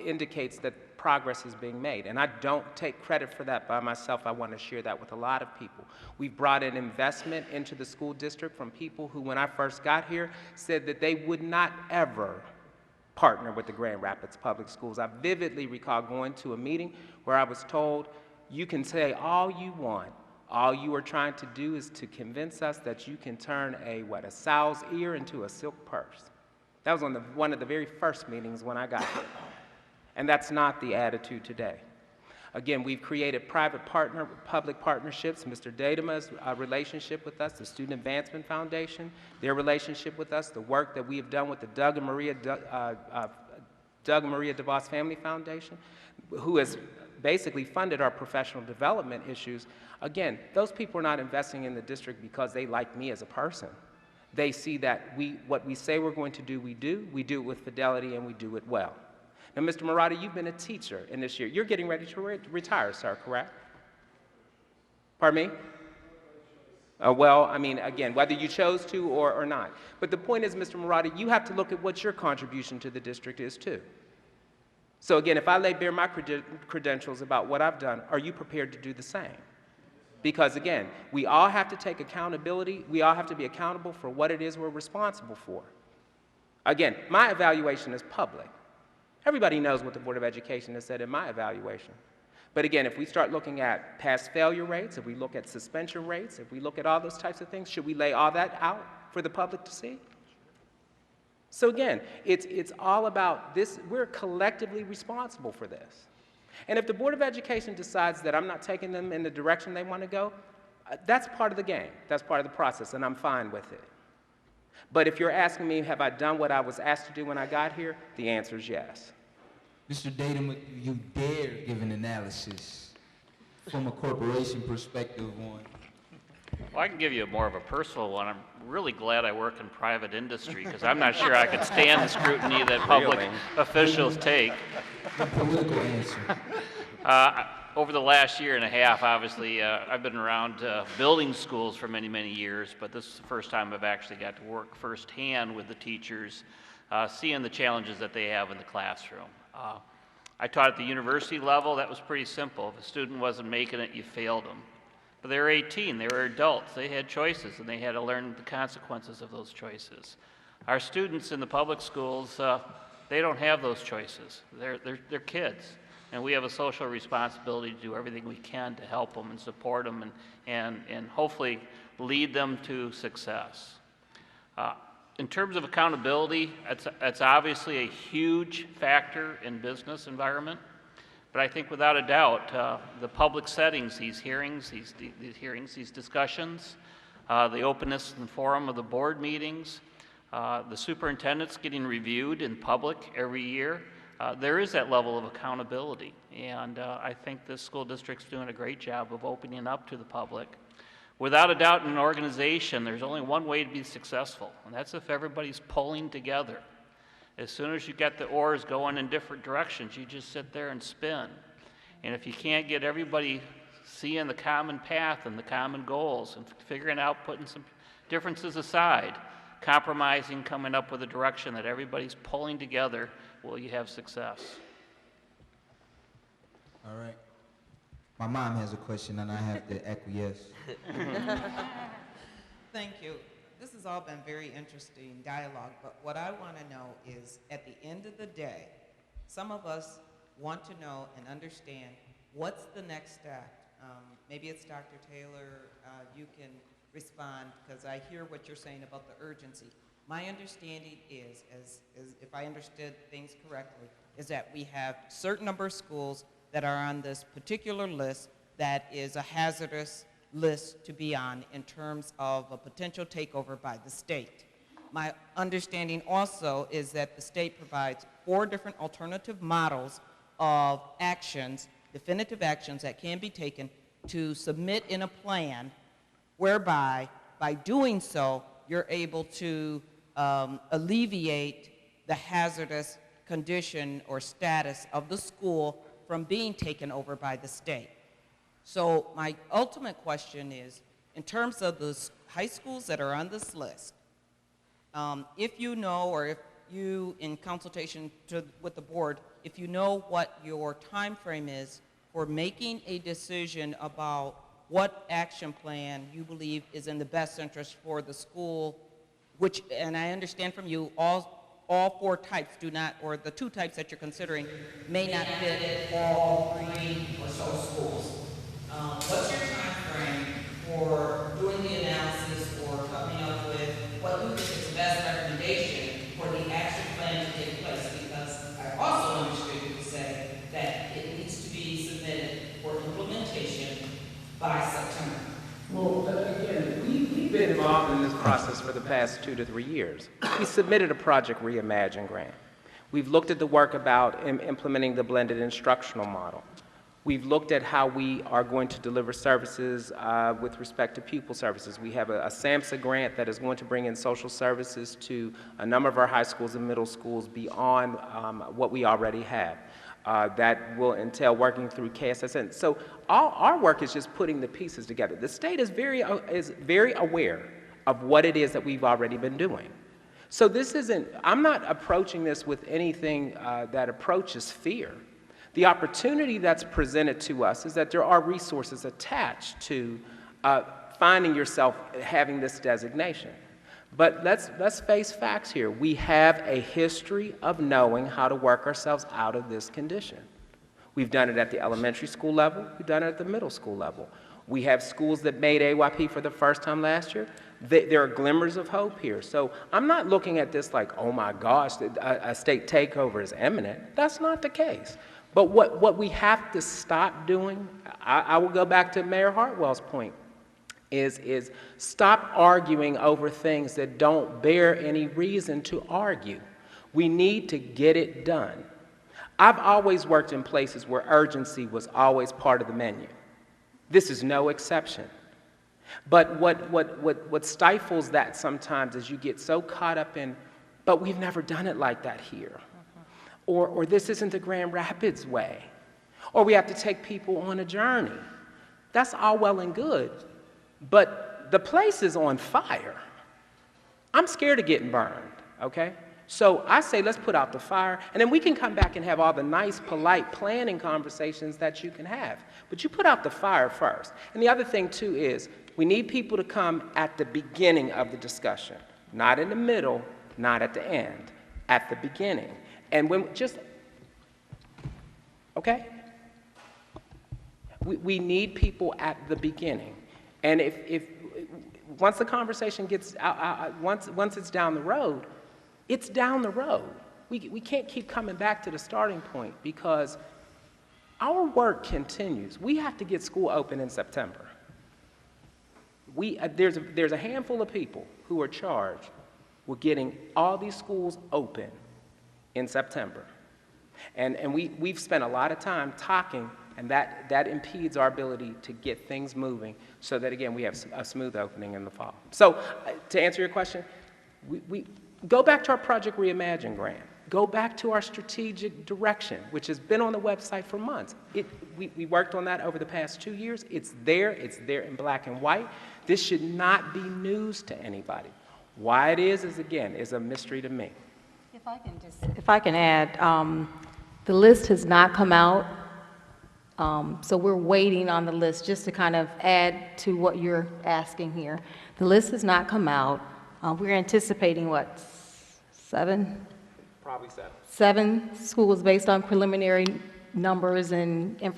indicates that progress is being made. And I don't take credit for that by myself. I want to share that with a lot of people. We've brought in investment into the school district from people who, when I first got here, said that they would not ever partner with the Grand Rapids Public Schools. I vividly recall going to a meeting where I was told, you can say all you want. All you are trying to do is to convince us that you can turn a sow's ear into a silk purse. That was one of the very first meetings when I got here. And that's not the attitude today. Again, we've created public partnerships. Mr. Datema's relationship with us, the Student Advancement Foundation, their relationship with us, the work that we have done with the Doug and Maria DeVos Family Foundation, who has basically funded our professional development issues. Again, those people are not investing in the district because they like me as a person. They see that what we say we're going to do, we do it with fidelity, and we do it well. Now, Mr. Murata, you've been a teacher in this year. You're getting ready to retire, sir, correct? Pardon me? Well, I mean, again, whether you chose to or not. But the point is, Mr. Murata, you have to look at what your contribution to the district is, too. So again, if I lay bare my credentials about what I've done, are you prepared to do the same? Because again, we all have to take accountability. We all have to be accountable for what it is we're responsible for. Again, my evaluation is public. Everybody knows what the Board of Education has said in my evaluation. But again, if we start looking at pass failure rates, if we look at suspension rates, if we look at all those types of things, should we lay all that out for the public to see? So again, it's all about this. We're collectively responsible for this. And if the Board of Education decides that I'm not taking them in the direction they want to go, that's part of the game. That's part of the process, and I'm fine with it. But if you're asking me, have I done what I was asked to do when I got here, the answer is yes. Mr. Datema, you dare give an analysis from a corporation perspective on? Well, I can give you more of a personal one. I'm really glad I work in private industry because I'm not sure I could stand the scrutiny that public officials take. The political answer. Over the last year and a half, obviously, I've been around building schools for many, many years, but this is the first time I've actually got to work firsthand with the teachers, seeing the challenges that they have in the classroom. I taught at the university level. That was pretty simple. If a student wasn't making it, you failed them. But they were 18, they were adults, they had choices, and they had to learn the consequences of those choices. Our students in the public schools, they don't have those choices. They're kids, and we have a social responsibility to do everything we can to help them and support them and hopefully lead them to success. In terms of accountability, that's obviously a huge factor in business environment. But I think without a doubt, the public settings, these hearings, these discussions, the openness and forum of the board meetings, the superintendents getting reviewed in public every year, there is that level of accountability. And I think this school district's doing a great job of opening up to the public. Without a doubt, in an organization, there's only one way to be successful, and that's if everybody's pulling together. As soon as you get the oars going in different directions, you just sit there and spin. And if you can't get everybody seeing the common path and the common goals and figuring out, putting some differences aside, compromising, coming up with a direction that everybody's pulling together, will you have success? All right. My mom has a question, and I have to acquiesce. Thank you. This has all been very interesting dialogue, but what I want to know is, at the end of the day, some of us want to know and understand what's the next step. Maybe it's Dr. Taylor, you can respond, because I hear what you're saying about the urgency. My understanding is, as if I understood things correctly, is that we have a certain number of schools that are on this particular list that is a hazardous list to be on in terms of a potential takeover by the state. My understanding also is that the state provides 4 different alternative models of actions, definitive actions that can be taken to submit in a plan whereby, by doing so, you're able to alleviate the hazardous condition or status of the school from being taken over by the state. So my ultimate question is, in terms of the high schools that are on this list, if you know, or if you, in consultation with the board, if you know what your time frame is for making a decision about what action plan you believe is in the best interest for the school, which, and I understand from you, all four types do not, or the two types that you're considering may not fit all three or so schools. What's your time frame for doing the analysis or coming up with what you think is the best recommendation for the action plan to take place? Because I also understood you to say that it needs to be submitted for implementation by September. Well, again, we've been involved in this process for the past 2 to 3 years. We submitted a Project Reimagine grant. We've looked at the work about implementing the blended instructional model. We've looked at how we are going to deliver services with respect to pupil services. We have a SAMHSA grant that is going to bring in social services to a number of our high schools and middle schools beyond what we already have. That will entail working through KSSN. So our work is just putting the pieces together. The state is very aware of what it is that we've already been doing. So this isn't, I'm not approaching this with anything that approaches fear. The opportunity that's presented to us is that there are resources attached to finding yourself having this designation. But let's face facts here. We have a history of knowing how to work ourselves out of this condition. We've done it at the elementary school level. We've done it at the middle school level. We have schools that made AYP for the first time last year. There are glimmers of hope here. So I'm not looking at this like, oh my gosh, a state takeover is imminent. That's not the case. But what we have to stop doing, I will go back to Mayor Heartwell's point, is stop arguing over things that don't bear any reason to argue. We need to get it done. I've always worked in places where urgency was always part of the menu. This is no exception. But what stifles that sometimes is you get so caught up in, but we've never done it like that here. Or this isn't the Grand Rapids way. Or we have to take people on a journey. That's all well and good. But the place is on fire. I'm scared of getting burned, okay? So I say let's put out the fire, and then we can come back and have all the nice, polite planning conversations that you can have. But you put out the fire first. And the other thing, too, is we need people to come at the beginning of the discussion, not in the middle, not at the end, at the beginning. And when just, okay? We need people at the beginning. And if once the conversation gets out, once it's down the road, it's down the road. We can't keep coming back to the starting point because our work continues. We have to get school open in September. There's a handful of people who are charged with getting all these schools open in September. And we've spent a lot of time talking, and that impedes our ability to get things moving so that, again, we have a smooth opening in the fall. So to answer your question, we go back to our Project Reimagine grant. Go back to our strategic direction, which has been on the website for months. We worked on that over the past 2 years. It's there in black and white. This should not be news to anybody. Why it is again, is a mystery to me. If I can add, the list has not come out, so we're waiting on the list just to kind of add to what you're asking here. The list has not come out. We're anticipating, what, 7? Probably 7. 7 schools based on preliminary numbers and information.